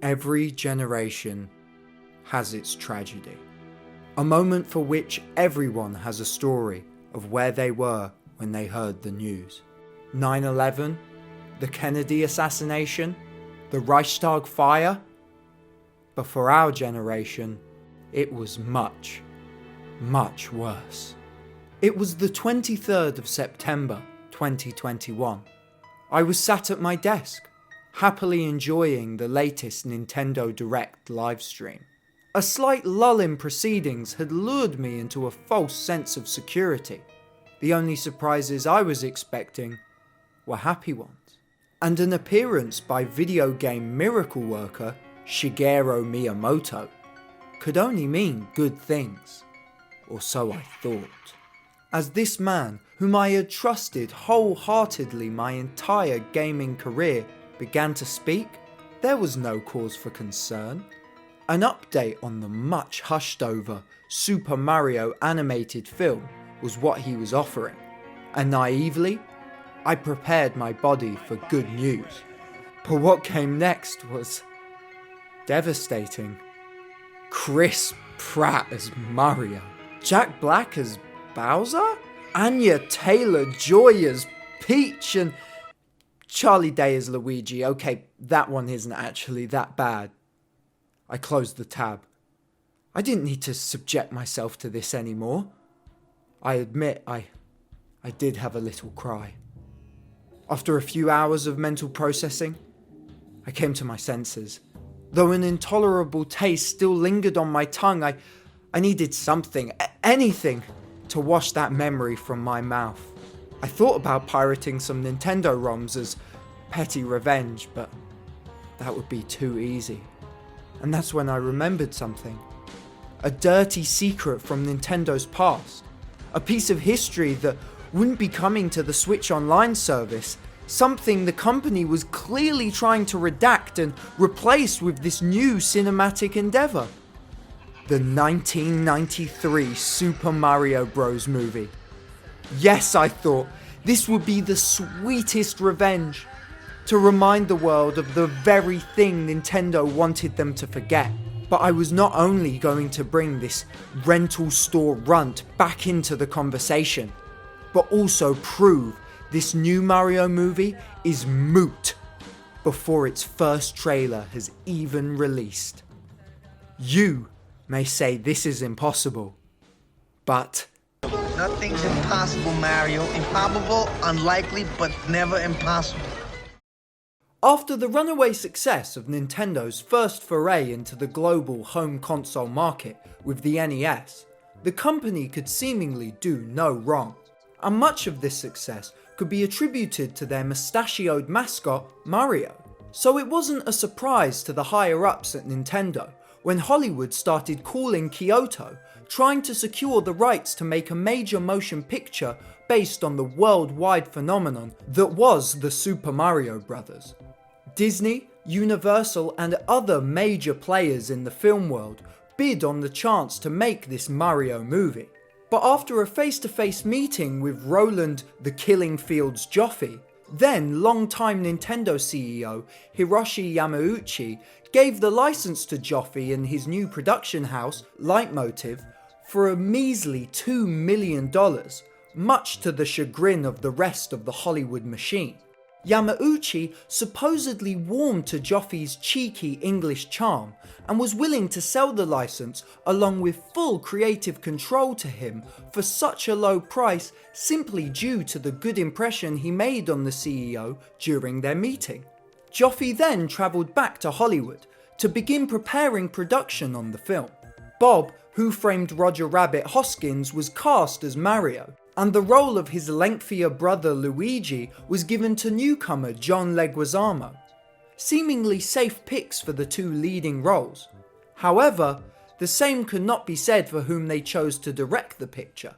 Every generation has its tragedy. A moment for which everyone has a story of where they were when they heard the news. 9/11, the Kennedy assassination, the Reichstag fire. But for our generation, it was much, much worse. It was the 23rd of September, 2021. I was sat at my desk, happily enjoying the latest Nintendo Direct livestream. A slight lull in proceedings had lured me into a false sense of security. The only surprises I was expecting were happy ones. And an appearance by video game miracle worker Shigeru Miyamoto could only mean good things, or so I thought. As this man, whom I had trusted wholeheartedly my entire gaming career, began to speak, there was no cause for concern. An update on the much hushed over Super Mario animated film was what he was offering, and naively, I prepared my body for good news. But what came next was devastating. Chris Pratt as Mario, Jack Black as Bowser, Anya Taylor-Joy as Peach, and Charlie Day as Luigi. Okay, that one isn't actually that bad. I closed the tab. I didn't need to subject myself to this anymore. I admit I did have a little cry. After a few hours of mental processing, I came to my senses. Though an intolerable taste still lingered on my tongue, I needed something, anything, to wash that memory from my mouth. I thought about pirating some Nintendo ROMs as petty revenge, but that would be too easy. And that's when I remembered something. A dirty secret from Nintendo's past. A piece of history that wouldn't be coming to the Switch Online service. Something the company was clearly trying to redact and replace with this new cinematic endeavor. The 1993 Super Mario Bros. Movie. Yes, I thought, this would be the sweetest revenge. To remind the world of the very thing Nintendo wanted them to forget. But I was not only going to bring this rental store runt back into the conversation, but also prove this new Mario movie is moot before its first trailer has even released. You may say this is impossible, but nothing's impossible, Mario. Improbable, unlikely, but never impossible. After the runaway success of Nintendo's first foray into the global home console market with the NES, the company could seemingly do no wrong. And much of this success could be attributed to their mustachioed mascot, Mario. So it wasn't a surprise to the higher-ups at Nintendo when Hollywood started calling Kyoto, trying to secure the rights to make a major motion picture based on the worldwide phenomenon that was the Super Mario Bros. Disney, Universal, and other major players in the film world bid on the chance to make this Mario movie. But after a face-to-face meeting with Roland the Killing Fields Joffe, then longtime Nintendo CEO Hiroshi Yamauchi gave the license to Joffe and his new production house, Leitmotiv, for a measly $2 million, much to the chagrin of the rest of the Hollywood machine. Yamauchi supposedly warmed to Joffe's cheeky English charm and was willing to sell the license along with full creative control to him for such a low price simply due to the good impression he made on the CEO during their meeting. Joffe then travelled back to Hollywood to begin preparing production on the film. Bob, Who Framed Roger Rabbit Hoskins, was cast as Mario, and the role of his lengthier brother Luigi was given to newcomer John Leguizamo. Seemingly safe picks for the two leading roles. However, the same could not be said for whom they chose to direct the picture.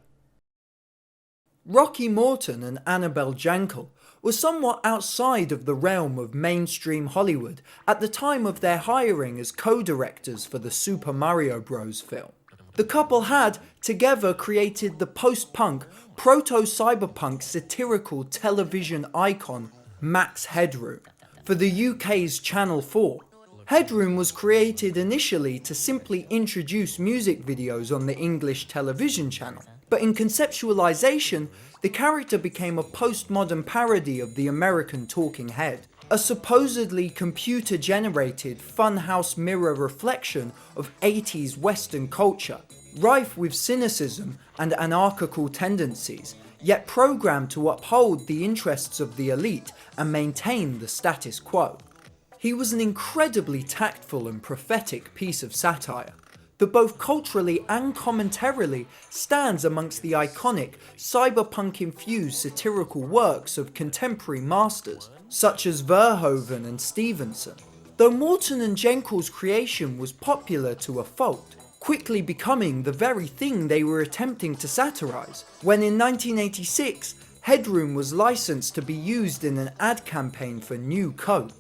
Rocky Morton and Annabelle Jankel were somewhat outside of the realm of mainstream Hollywood at the time of their hiring as co-directors for the Super Mario Bros. Film. The couple had, together, created the post-punk, proto-cyberpunk satirical television icon Max Headroom for the UK's Channel 4. Headroom was created initially to simply introduce music videos on the English television channel, but in conceptualization, the character became a postmodern parody of the American talking head, a supposedly computer-generated funhouse mirror reflection of 80s Western culture, rife with cynicism and anarchical tendencies, yet programmed to uphold the interests of the elite and maintain the status quo. He was an incredibly tactful and prophetic piece of satire that both culturally and commentarily stands amongst the iconic cyberpunk-infused satirical works of contemporary masters such as Verhoeven and Stevenson. Though Morton and Jenkel's creation was popular to a fault, quickly becoming the very thing they were attempting to satirize, when in 1986 Headroom was licensed to be used in an ad campaign for New Coke.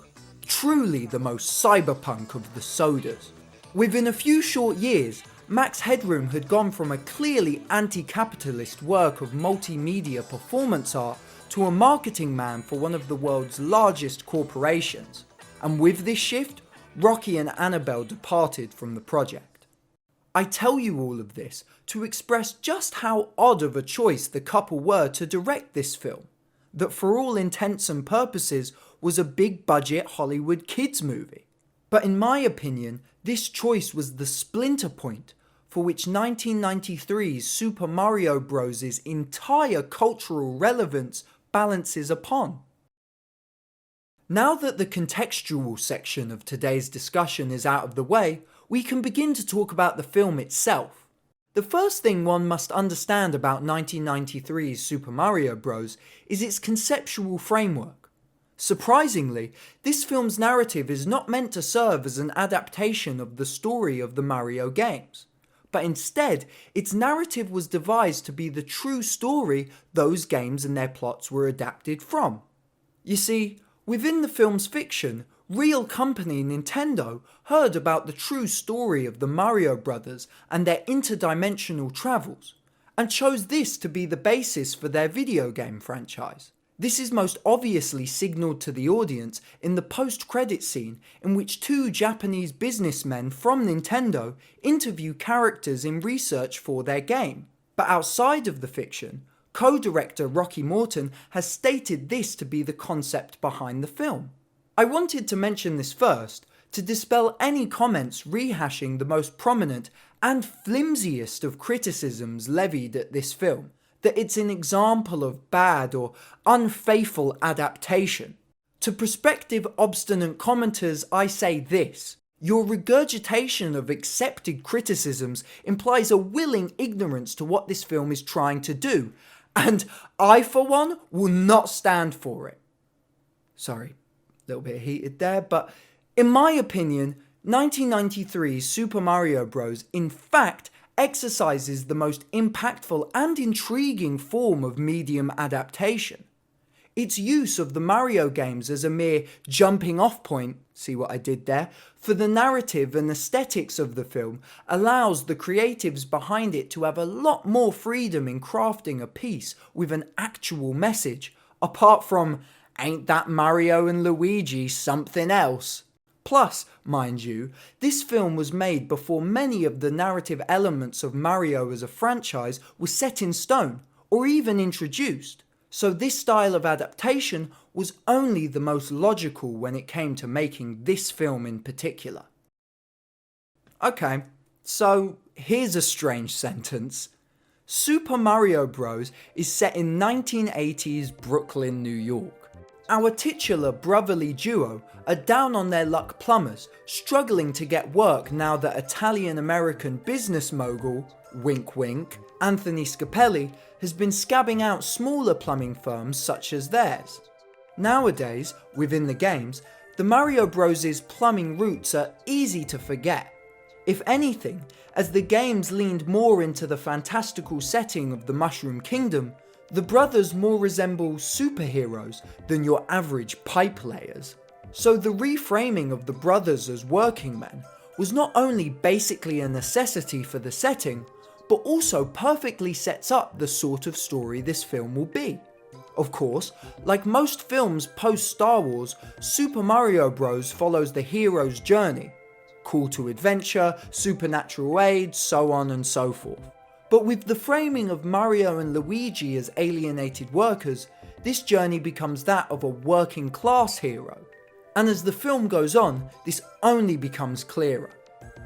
Truly the most cyberpunk of the sodas. Within a few short years, Max Headroom had gone from a clearly anti-capitalist work of multimedia performance art to a marketing man for one of the world's largest corporations. And with this shift, Rocky and Annabelle departed from the project. I tell you all of this to express just how odd of a choice the couple were to direct this film, that for all intents and purposes was a big budget Hollywood kids movie. But in my opinion, this choice was the splinter point for which 1993's Super Mario Bros.'s entire cultural relevance balances upon. Now that the contextual section of today's discussion is out of the way, we can begin to talk about the film itself. The first thing one must understand about 1993's Super Mario Bros. Is its conceptual framework. Surprisingly, this film's narrative is not meant to serve as an adaptation of the story of the Mario games, but instead, its narrative was devised to be the true story those games and their plots were adapted from. You see, within the film's fiction, real company Nintendo heard about the true story of the Mario brothers and their interdimensional travels, and chose this to be the basis for their video game franchise. This is most obviously signalled to the audience in the post-credit scene in which two Japanese businessmen from Nintendo interview characters in research for their game. But outside of the fiction, co-director Rocky Morton has stated this to be the concept behind the film. I wanted to mention this first to dispel any comments rehashing the most prominent and flimsiest of criticisms levied at this film, that it's an example of bad or unfaithful adaptation. To prospective obstinate commenters I say this: your regurgitation of accepted criticisms implies a willing ignorance to what this film is trying to do, and I for one will not stand for it. Sorry, a little bit heated there, but in my opinion, 1993's Super Mario Bros. In fact exercises the most impactful and intriguing form of medium adaptation. Its use of the Mario games as a mere jumping off point, see what I did there, for the narrative and aesthetics of the film allows the creatives behind it to have a lot more freedom in crafting a piece with an actual message, apart from, ain't that Mario and Luigi something else? Plus, mind you, this film was made before many of the narrative elements of Mario as a franchise were set in stone, or even introduced, so this style of adaptation was only the most logical when it came to making this film in particular. Okay, so here's a strange sentence. Super Mario Bros. Is set in 1980s Brooklyn, New York. Our titular brotherly duo are down on their luck plumbers, struggling to get work now that Italian-American business mogul, wink wink, Anthony Scapelli has been scabbing out smaller plumbing firms such as theirs. Nowadays, within the games, the Mario Bros.' plumbing roots are easy to forget. If anything, as the games leaned more into the fantastical setting of the Mushroom Kingdom, the brothers more resemble superheroes than your average pipe layers. So the reframing of the brothers as working men was not only basically a necessity for the setting, but also perfectly sets up the sort of story this film will be. Of course, like most films post-Star Wars, Super Mario Bros. Follows the hero's journey. Call to adventure, supernatural aid, so on and so forth. But with the framing of Mario and Luigi as alienated workers, this journey becomes that of a working class hero. And as the film goes on, this only becomes clearer.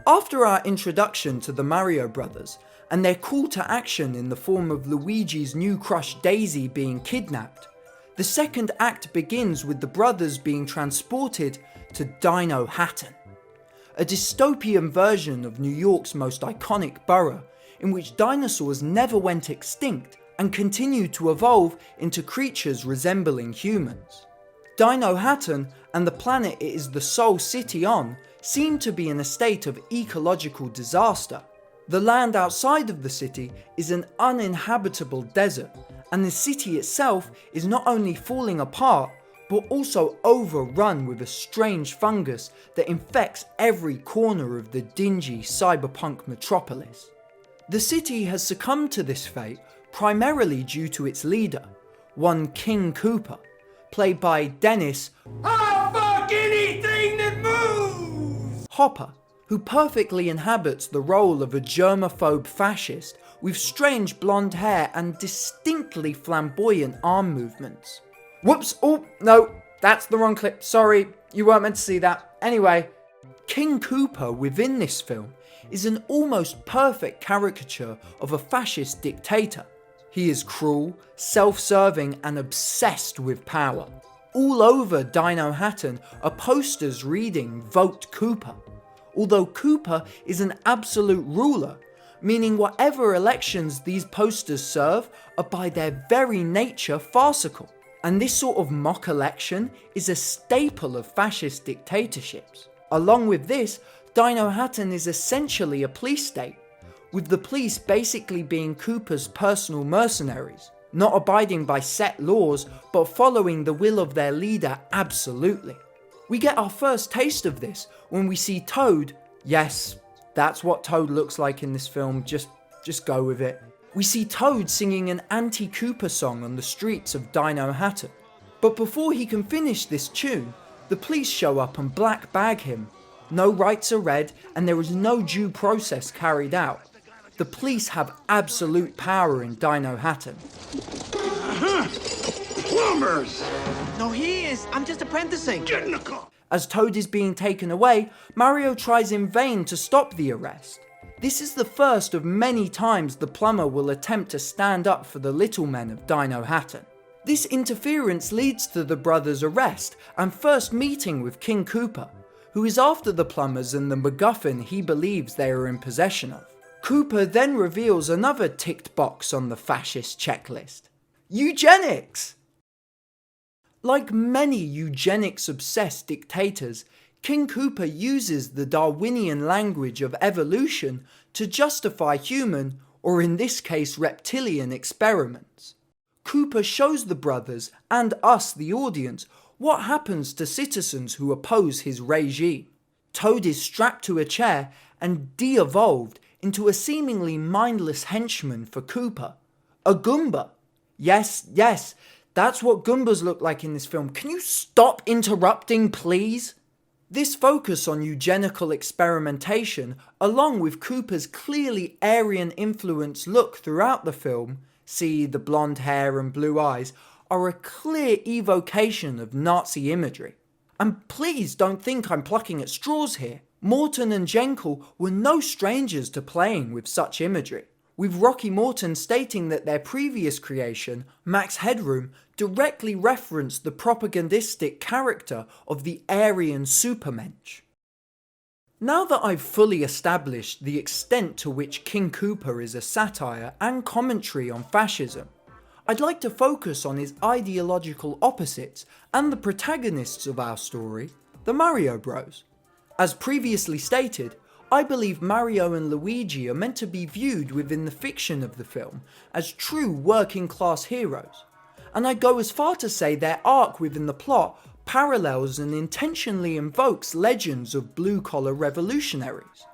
After our introduction to the Mario brothers, and their call to action in the form of Luigi's new crush Daisy being kidnapped, the second act begins with the brothers being transported to Dinohattan, a dystopian version of New York's most iconic borough, in which dinosaurs never went extinct and continue to evolve into creatures resembling humans. Dinohattan and the planet it is the sole city on seem to be in a state of ecological disaster. The land outside of the city is an uninhabitable desert, and the city itself is not only falling apart, but also overrun with a strange fungus that infects every corner of the dingy cyberpunk metropolis. The city has succumbed to this fate primarily due to its leader, one King Koopa, played by Dennis "I'll fuck anything that moves" Hopper, who perfectly inhabits the role of a germaphobe fascist with strange blonde hair and distinctly flamboyant arm movements. Whoops, oh no, that's the wrong clip, sorry, you weren't meant to see that. Anyway, King Koopa within this film is an almost perfect caricature of a fascist dictator. He is cruel, self-serving and obsessed with power. All over Dinohattan are posters reading "Vote Koopa," although Koopa is an absolute ruler, meaning whatever elections these posters serve are by their very nature farcical. And this sort of mock election is a staple of fascist dictatorships. Along with this, Dinohattan is essentially a police state, with the police basically being Koopa's personal mercenaries, not abiding by set laws but following the will of their leader absolutely. We get our first taste of this when we see Toad. Yes, that's what Toad looks like in this film, just go with it. We see Toad singing an anti-Koopa song on the streets of Dinohattan. But before he can finish this tune, the police show up and black bag him. No rights are read and there is no due process carried out. The police have absolute power in Dinohattan. Plumbers! No, he is. I'm just apprenticing. Get in the car. As Toad is being taken away, Mario tries in vain to stop the arrest. This is the first of many times the plumber will attempt to stand up for the little men of Dinohattan. This interference leads to the brothers' arrest and first meeting with King Koopa, who is after the plumbers and the MacGuffin he believes they are in possession of. Koopa then reveals another ticked box on the fascist checklist: eugenics! Like many eugenics-obsessed dictators, King Koopa uses the Darwinian language of evolution to justify human, or in this case reptilian, experiments. Koopa shows the brothers, and us the audience, what happens to citizens who oppose his regime. Toad is strapped to a chair and de-evolved into a seemingly mindless henchman for Koopa. A Goomba. Yes, that's what Goombas look like in this film. Can you stop interrupting, please? This focus on eugenical experimentation, along with Koopa's clearly Aryan-influenced look throughout the film, see the blonde hair and blue eyes, are a clear evocation of Nazi imagery. And please don't think I'm plucking at straws here. Morton and Jenkel were no strangers to playing with such imagery, with Rocky Morton stating that their previous creation, Max Headroom, directly referenced the propagandistic character of the Aryan Supermensch. Now that I've fully established the extent to which King Koopa is a satire and commentary on fascism, I'd like to focus on his ideological opposites and the protagonists of our story, the Mario Bros. As previously stated, I believe Mario and Luigi are meant to be viewed within the fiction of the film as true working class heroes, and I go as far to say their arc within the plot parallels and intentionally invokes legends of blue collar revolutionaries.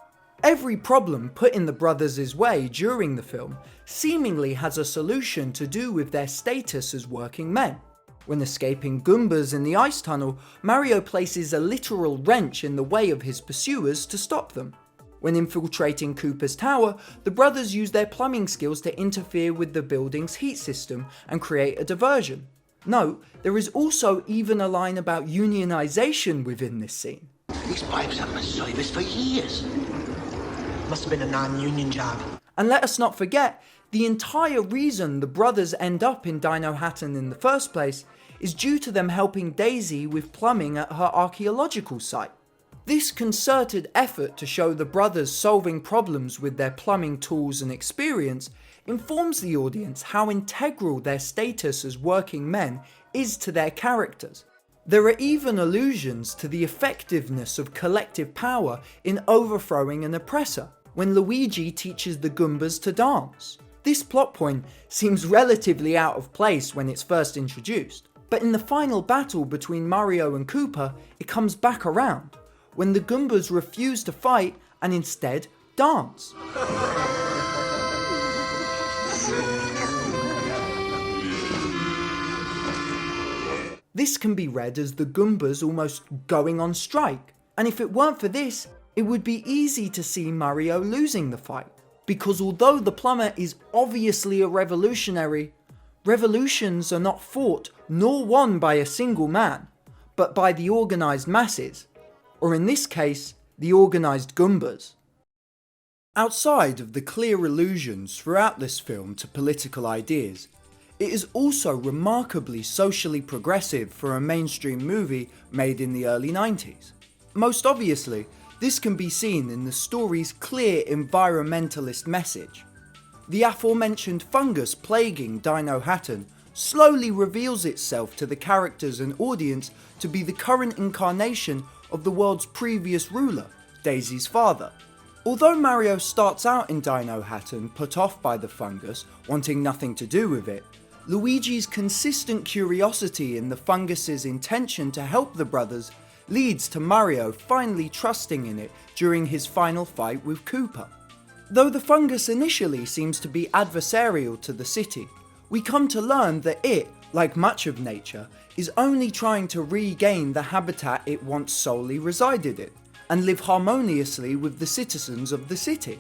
Every problem put in the brothers' way during the film seemingly has a solution to do with their status as working men. When escaping Goombas in the ice tunnel, Mario places a literal wrench in the way of his pursuers to stop them. When infiltrating Koopa's tower, the brothers use their plumbing skills to interfere with the building's heat system and create a diversion. Note, there is also even a line about unionization within this scene. These pipes haven't been serviced for years. Must have been a non-union job. And let us not forget, the entire reason the brothers end up in Dinohattan in the first place is due to them helping Daisy with plumbing at her archaeological site. This concerted effort to show the brothers solving problems with their plumbing tools and experience informs the audience how integral their status as working men is to their characters. There are even allusions to the effectiveness of collective power in overthrowing an oppressor, when Luigi teaches the Goombas to dance. This plot point seems relatively out of place when it's first introduced, but in the final battle between Mario and Koopa, it comes back around, when the Goombas refuse to fight and instead dance. This can be read as the Goombas almost going on strike, and if it weren't for this, it would be easy to see Mario losing the fight, because although the plumber is obviously a revolutionary, revolutions are not fought nor won by a single man, but by the organised masses, or in this case, the organised Goombas. Outside of the clear allusions throughout this film to political ideas, it is also remarkably socially progressive for a mainstream movie made in the early 90s. Most obviously, this can be seen in the story's clear environmentalist message. The aforementioned fungus plaguing Dinohattan slowly reveals itself to the characters and audience to be the current incarnation of the world's previous ruler, Daisy's father. Although Mario starts out in Dinohattan put off by the fungus, wanting nothing to do with it, Luigi's consistent curiosity in the fungus's intention to help the brothers leads to Mario finally trusting in it during his final fight with Koopa. Though the fungus initially seems to be adversarial to the city, we come to learn that it, like much of nature, is only trying to regain the habitat it once solely resided in, and live harmoniously with the citizens of the city.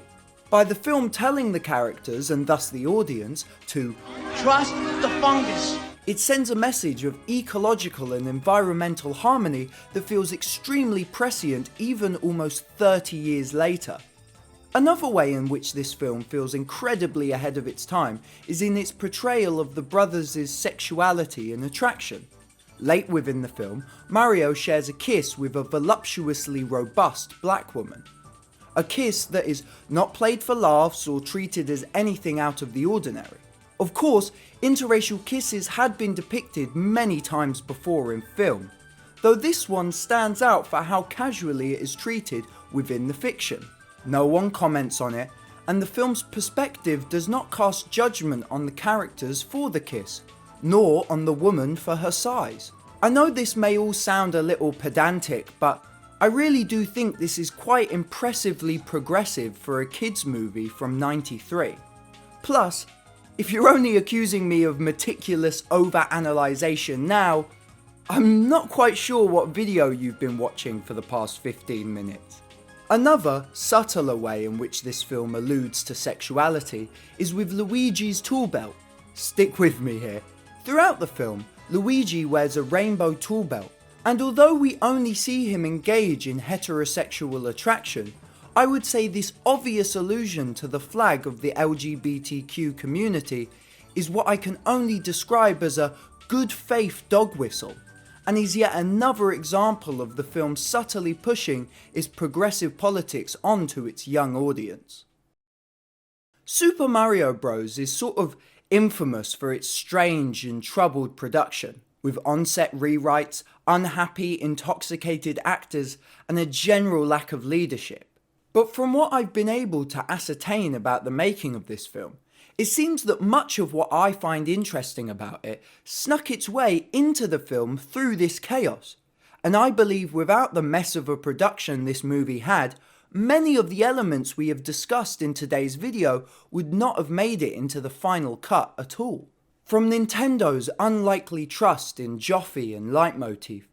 By the film telling the characters, and thus the audience, to Trust the fungus. it sends a message of ecological and environmental harmony that feels extremely prescient even almost 30 years later. Another way in which this film feels incredibly ahead of its time is in its portrayal of the brothers' sexuality and attraction. Late within the film, Mario shares a kiss with a voluptuously robust black woman. A kiss that is not played for laughs or treated as anything out of the ordinary. Of course, interracial kisses had been depicted many times before in film, though this one stands out for how casually it is treated within the fiction. No one comments on it, and the film's perspective does not cast judgment on the characters for the kiss, nor on the woman for her size. I know this may all sound a little pedantic, but I really do think this is quite impressively progressive for a kids movie from '93. Plus, if you're only accusing me of meticulous overanalyzation now, I'm not quite sure what video you've been watching for the past 15 minutes. Another, subtler way in which this film alludes to sexuality is with Luigi's tool belt. Stick with me here. Throughout the film, Luigi wears a rainbow tool belt, and although we only see him engage in heterosexual attraction, I would say this obvious allusion to the flag of the LGBTQ community is what I can only describe as a good faith dog whistle, and is yet another example of the film subtly pushing its progressive politics onto its young audience. Super Mario Bros. Is sort of infamous for its strange and troubled production, with on-set rewrites, unhappy, intoxicated actors, and a general lack of leadership. But from what I've been able to ascertain about the making of this film, it seems that much of what I find interesting about it snuck its way into the film through this chaos, and I believe without the mess of a production this movie had, many of the elements we have discussed in today's video would not have made it into the final cut at all. From Nintendo's unlikely trust in Joffy and Leitmotif,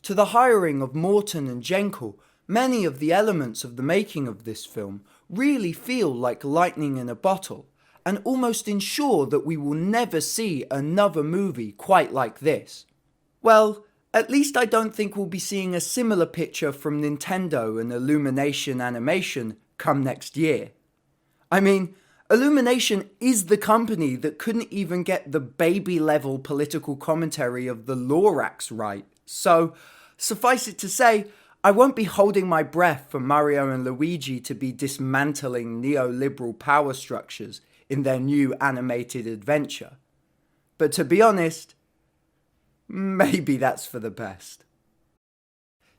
to the hiring of Morton and Jenkel, many of the elements of the making of this film really feel like lightning in a bottle, and almost ensure that we will never see another movie quite like this. Well, at least I don't think we'll be seeing a similar picture from Nintendo and Illumination Animation come next year. I mean, Illumination is the company that couldn't even get the baby-level political commentary of the Lorax right, so suffice it to say, I won't be holding my breath for Mario and Luigi to be dismantling neoliberal power structures in their new animated adventure. But to be honest, maybe that's for the best.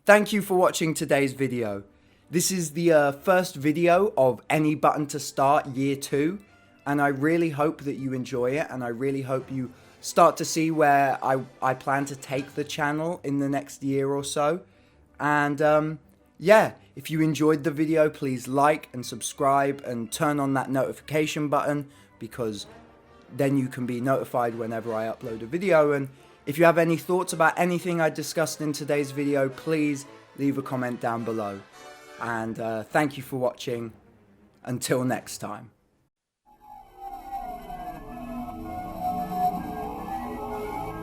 Thank you for watching today's video. This is the first video of Any Button to Start Year 2, and I really hope that you enjoy it, and I really hope you start to see where I plan to take the channel in the next year or so. And yeah, if you enjoyed the video, please like and subscribe and turn on that notification button, because then you can be notified whenever I upload a video. And if you have any thoughts about anything I discussed in today's video, please leave a comment down below. And thank you for watching. Until next time.